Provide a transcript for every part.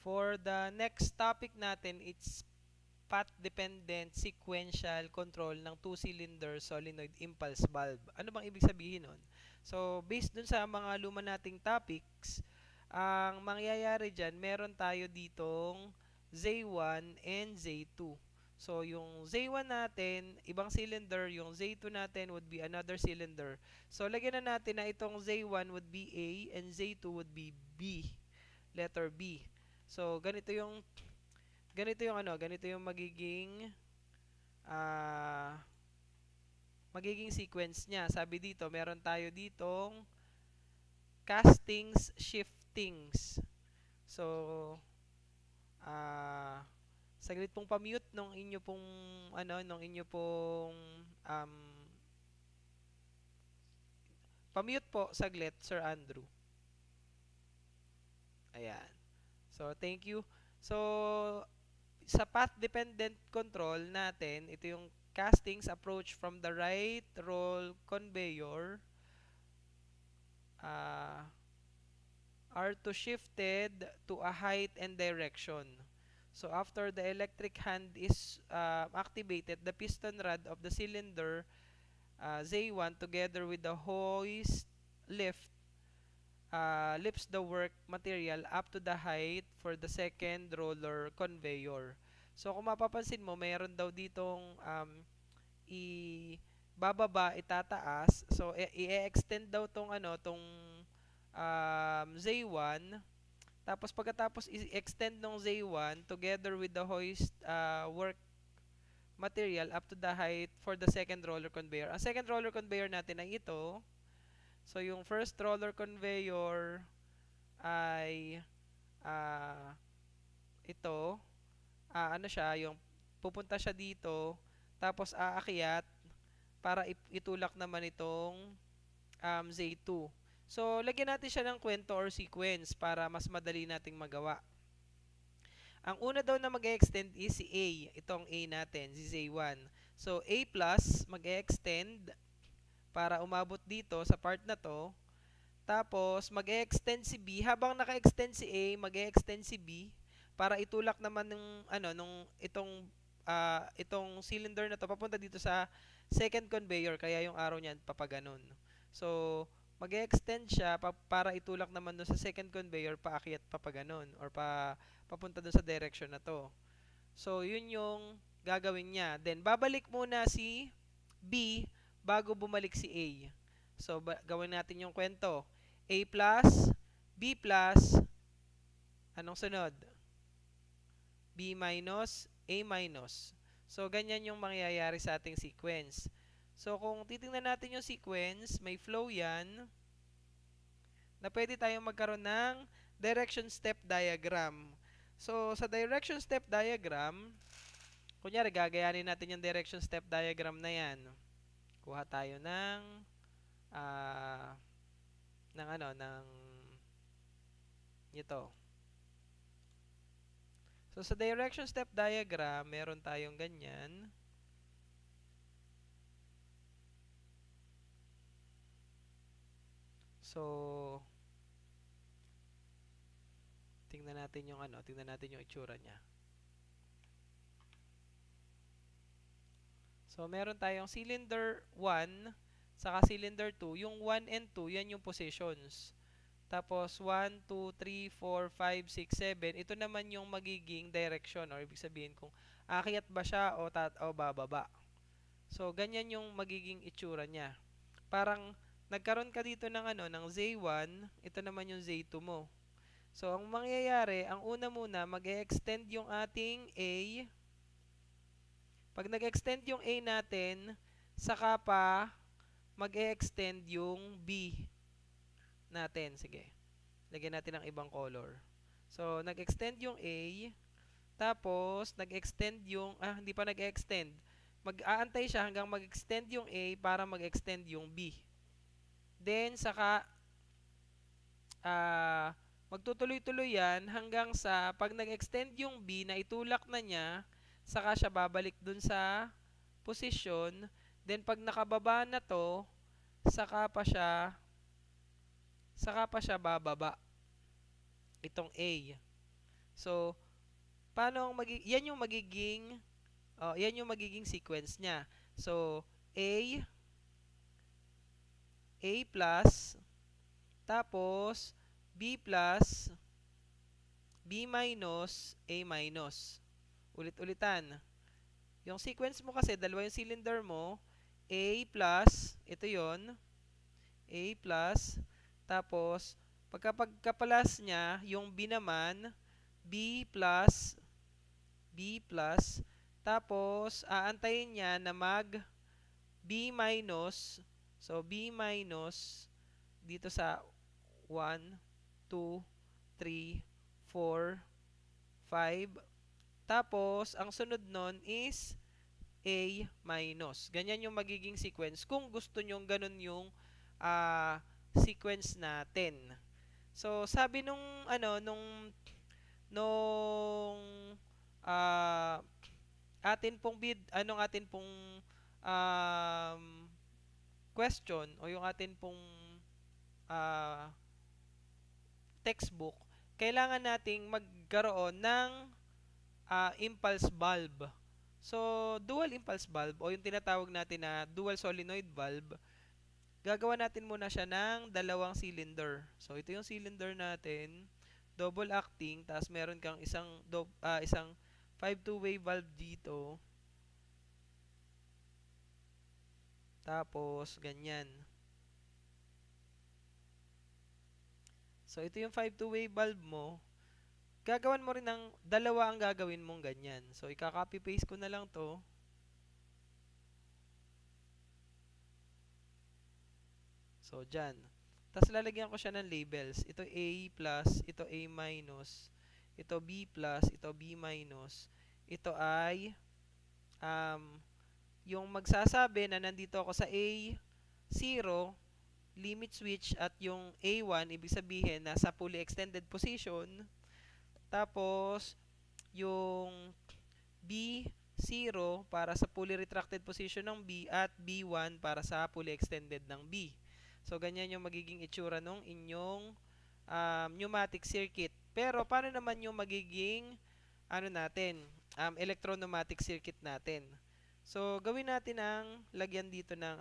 For the next topic natin, it's path-dependent sequential control ng two-cylinder solenoid impulse valve. Ano bang ibig sabihin nun? So, based dun sa mga luma nating topics, ang mangyayari dyan, meron tayo ditong Z1 and Z2. So, yung Z1 natin, ibang cylinder, yung Z2 natin would be another cylinder. So, lagyan na natin na itong Z1 would be A and Z2 would be B, letter B. So, ganito yung ah, magiging sequence niya. Sabi dito, meron tayo ditong castings, shiftings. So, saglit pong pa-mute nung inyo pong um, pa-mute po saglit, Sir Andrew. Ayan. So, thank you. So, sa path-dependent control natin, ito yung castings approach from the right roll conveyor are to shifted to a height and direction. So after the electric hand is activated, the piston rod of the cylinder Z1 together with the hoist lifts the work material up to the height for the second roller conveyor. So kung mapapansin mo, mayroon daw ditong bababa, itataas. So i-extend daw tong Z1. Tapos pagkatapos i-extend ng Z1 together with the hoist work material up to the height for the second roller conveyor. Ang second roller conveyor natin ay ito. So yung first roller conveyor ay ito. Ano siya, yung pupunta siya dito, tapos aakyat para itulak naman itong Z2. So, lagyan natin siya ng kwento or sequence para mas madali nating magawa. Ang una daw na mag-extend is si A. Itong A natin, si Z1. So, A plus mag-extend para umabot dito sa part na to. Tapos, mag-extend si B. Habang naka-extend si A, mag-extend si B para itulak naman itong cylinder na to papunta dito sa second conveyor. Kaya yung arrow niyan papaganon. So, mag-extend siya para itulak naman doon sa second conveyor paakyat papaganon or papunta doon sa direction na to. So, yun yung gagawin niya. Then, babalik muna si B bago bumalik si A. So, gawin natin yung kwento. A plus, B plus, anong sunod? B minus, A minus. So, ganyan yung mangyayari sa ating sequence. So, kung titingnan natin yung sequence, may flow yan na pwede tayong magkaroon ng direction step diagram. So, sa direction step diagram, kunyari, gagayanin natin yung direction step diagram na yan. Kuha tayo ng ito. So, sa direction step diagram, meron tayong ganyan. So, tingnan natin yung itsura niya. So, meron tayong cylinder 1 saka cylinder 2. Yung 1 and 2, yan yung positions. Tapos, 1, 2, 3, 4, 5, 6, 7. Ito naman yung magiging direction or ibig sabihin kung aakyat ba siya o bababa. So, ganyan yung magiging itsura niya. Parang nagkaroon ka dito ng Z1, ito naman yung Z2 mo. So, ang mangyayari, ang una muna, mag-extend yung ating A. Pag nag-extend yung A natin, saka pa mag-extend yung B natin. Sige. Lagyan natin ng ibang color. So, nag-extend yung A, tapos nag-extend yung, hindi pa nag-extend. Mag-aantay siya hanggang mag-extend yung A para mag-extend yung B. Then, saka, magtutuloy-tuloy yan hanggang sa pag nag-extend yung B na itulak na niya, saka siya babalik dun sa position. Then, pag nakababa na to, saka pa siya bababa. Itong A. So, yan yung magiging sequence niya. So, A plus, tapos B plus, B minus, A minus. Ulit-ulitan. Yung sequence mo kasi, dalawa yung cylinder mo, A plus, ito yon, A plus, tapos, pagkapalas niya, yung B naman, B plus, B plus, tapos, aantayin niya na mag B minus, so B minus, dito sa 1, 2, 3, 4, 5, tapos, ang sunod nun is A minus. Ganyan yung magiging sequence kung gusto nyong ganun yung sequence natin. So, sabi nung, nung ah, atin pong um, question o yung atin pong ah, textbook, kailangan nating magkaroon ng impulse bulb. So, dual impulse bulb o yung tinatawag natin na dual solenoid bulb, gagawa natin muna siya ng dalawang cylinder. So, ito yung cylinder natin, double acting, tapos meron kang isang 5-2-way valve dito. Tapos, ganyan. So, ito yung 5-2-way valve mo. Gagawan mo rin ng dalawa ang gagawin mong ganyan. So, ika-copy paste ko na lang to. So, dyan. Tapos, lalagyan ko siya ng labels. Ito A plus, ito A minus, ito B plus, ito B minus. Ito ay yung magsasabi na nandito ako sa A0, limit switch, at yung A1, ibig sabihin, nasa fully extended position. Tapos, yung B0 para sa fully retracted position ng B at B1 para sa fully extended ng B. So, ganyan yung magiging itsura ng inyong pneumatic circuit. Pero, paano naman yung magiging electro-pneumatic circuit natin? So, gawin natin ang lagyan dito ng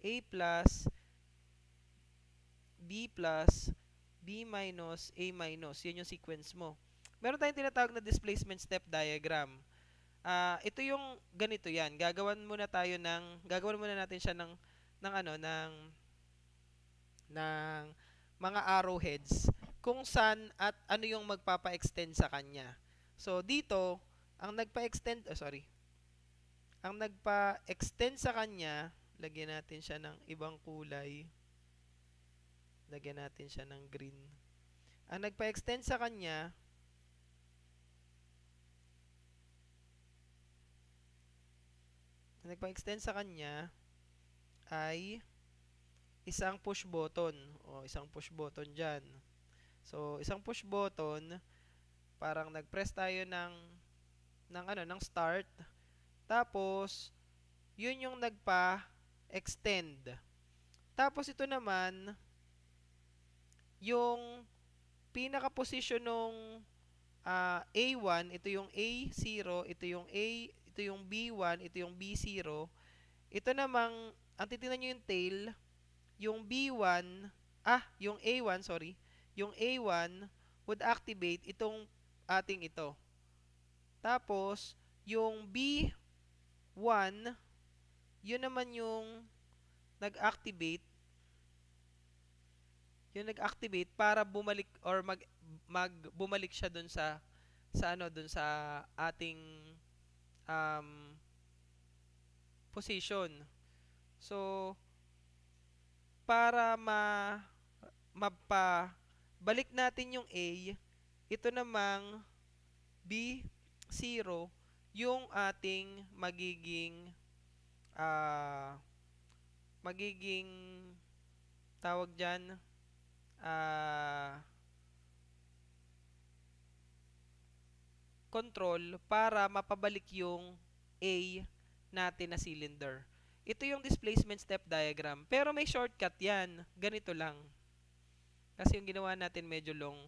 A plus, B plus, B minus, A minus. Yan yung sequence mo. Meron tayong tinatawag na displacement step diagram. Ito yung ganito yan. Gagawan muna natin siya ng mga arrowheads kung saan at ano yung magpapa-extend sa kanya. So, dito, ang nagpa-extend sa kanya, lagyan natin siya ng ibang kulay. Lagyan natin siya ng green. Ang nagpa-extend sa kanya ay isang push button dyan. So, isang push button, parang nag-press tayo ng start. Tapos, yun yung nagpa-extend. Tapos, ito naman, yung pinaka-position ng A1, ito yung A0, ito yung B1, ito yung B0. Ito namang, ang titingnan nyo yung tail, yung yung A1, yung A1 would activate itong ating ito. Tapos, yung B1, yun naman yung nag-activate para bumalik or bumalik siya dun sa ating position. So, para mapabalik natin yung A, ito namang B0, yung ating magiging tawag dyan, control para mapabalik yung A natin na cylinder. Ito yung displacement step diagram. Pero may shortcut yan. Ganito lang. Kasi yung ginawa natin medyo long.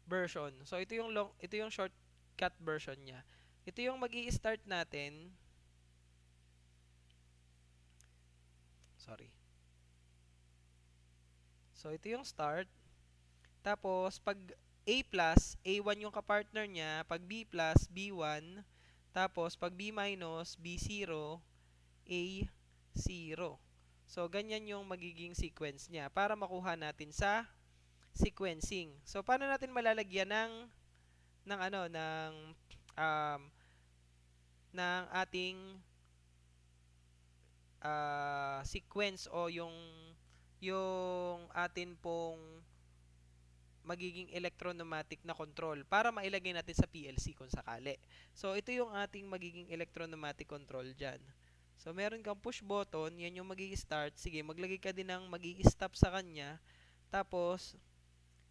version. So ito yung shortcut version niya. Ito yung magi-start natin. Sorry. So ito yung start. Tapos pag A plus, A1 yung kapartner niya, pag B plus, B1, tapos pag B minus, B0, A0. So ganyan yung magiging sequence niya para makuha natin sa sequencing. So paano natin malalagyan ng ano um, ng ating sequence o yung atin pong magiging electronumatic na control para mailagay natin sa PLC kung sakali. So ito yung ating magiging electronumatic control dyan. So meron kang push button, yan yung magi-start. Sige, maglagay ka din ng magi-stop sa kanya. Tapos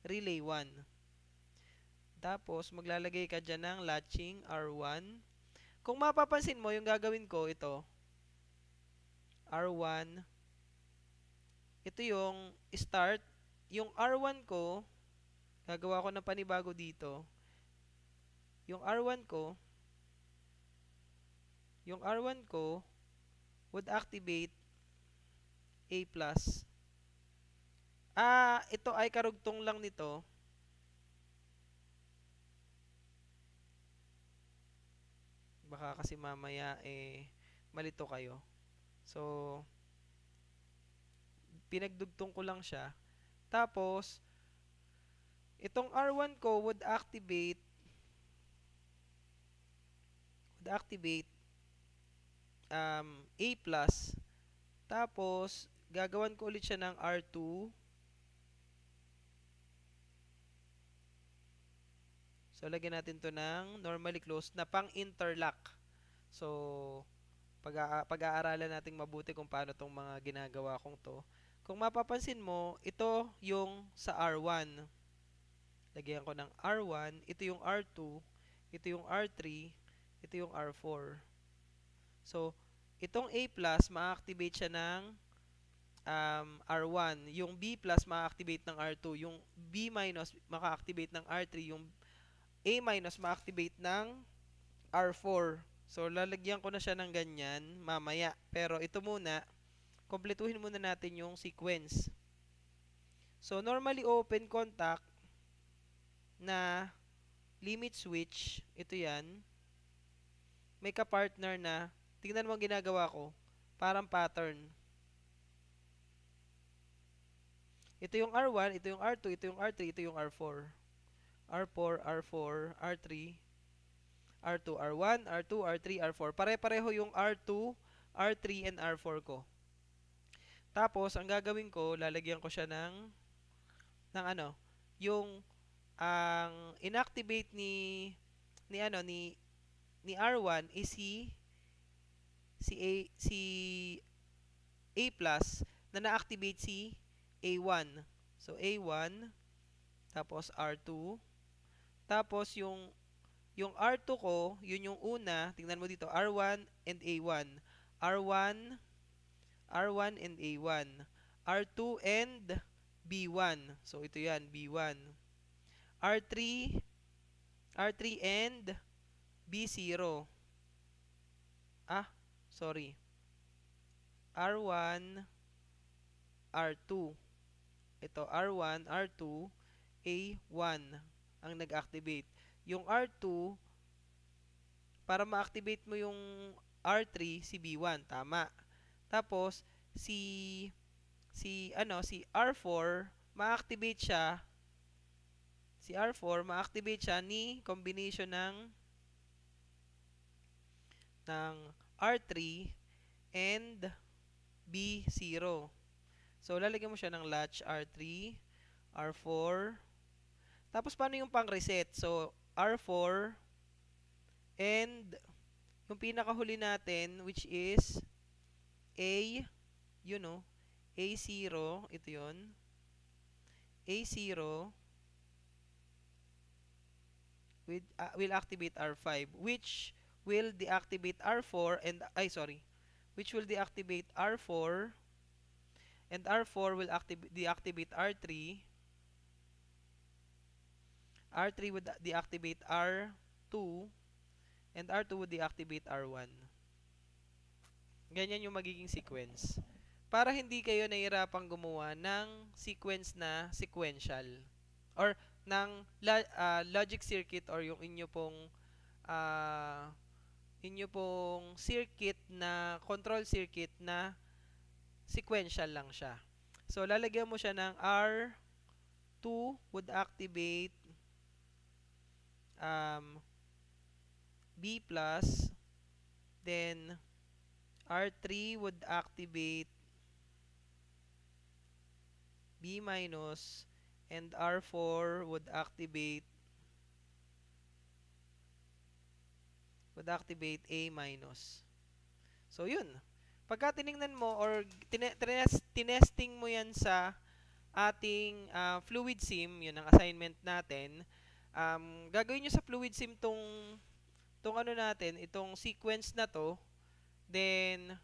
relay 1. Tapos maglalagay ka dyan ng latching R1. Kung mapapansin mo, yung gagawin ko ito R1. Ito yung start. Yung R1 ko, gagawa ko ng panibago dito. Yung R1 ko would activate A+. Ito ay karugtong lang nito. Baka kasi mamaya malito kayo. So, pinagdugtong ko lang siya. Tapos, itong R1 ko would activate A+. Tapos, gagawan ko ulit siya ng R2. So, lagyan natin to ng normally closed na pang-interlock. So, pag-aaralan natin mabuti kung paano tong mga ginagawa kong to. Kung mapapansin mo, ito yung sa R1. Lagyan ko ng R1. Ito yung R2. Ito yung R3. Ito yung R4. So, itong A+, ma-activate siya ng R1. Yung B+, ma-activate ng R2. Yung B-, maka-activate ng R3. Yung A-, ma-activate ng R4. So, lalagyan ko na siya ng ganyan mamaya. Pero ito muna, kumpletuhin muna natin yung sequence. So, normally open contact na limit switch, ito yan, may ka-partner na, tingnan mo ang ginagawa ko, parang pattern. Ito yung R1, ito yung R2, ito yung R3, ito yung R4. R4, R4, R3, R2, R1, R2, R3, R4. Pare-pareho yung R2, R3, and R4 ko. Tapos, ang gagawin ko, lalagyan ko siya ng ano, yung ang inactivate ni R1 is si A plus na na-activate si A1. So A1 tapos R2 tapos yung R2 ko, yun yung una, tingnan mo dito R1 and A1. R1 and A1. R2 and B1. So ito yan, B1. R3 and B0. Sorry. R1, R2. Ito, R1, R2, A1 ang nag-activate. Yung R2, para ma-activate mo yung R3, si B1. Tama. Tapos, si R4, ma-activate siya. Si R4, ma-activate siya ni combination ng R3 and B0. So, lalagyan mo siya ng latch R3, R4. Tapos, paano yung pang-reset? So, R4 and yung pinakahuli natin, which is A0. Ito yun. A0 will activate R5, which will deactivate R4 and which will deactivate R4 and R4 will deactivate R3. R3 would deactivate R2, and R2 would deactivate R1. Ganyan yung magiging sequence. Para hindi kayo nahihirapang gumawa ng sequence na sequential. Or ng logic circuit or yung inyo pong circuit na control circuit na sequential lang siya. So lalagyan mo siya ng R2 would activate B plus, then R3 would activate B minus, and R4 would activate A minus. So yun. Pagka tiningnan mo or tinesting mo yan sa ating fluid sim, yun ang assignment natin, gagawin nyo sa fluid sim tong ano natin, itong sequence na to, then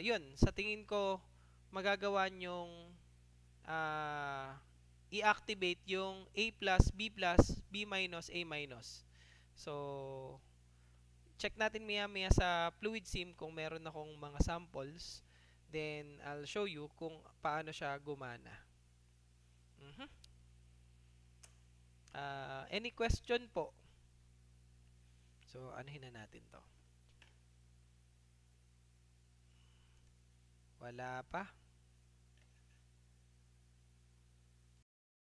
yun, sa tingin ko magagawa nyong i-activate yung A plus, B plus, B minus, A minus. So, check natin maya sa fluid sim kung meron akong mga samples. Then, I'll show you kung paano siya gumana. Any question po? So, anuhin na natin to. Wala pa.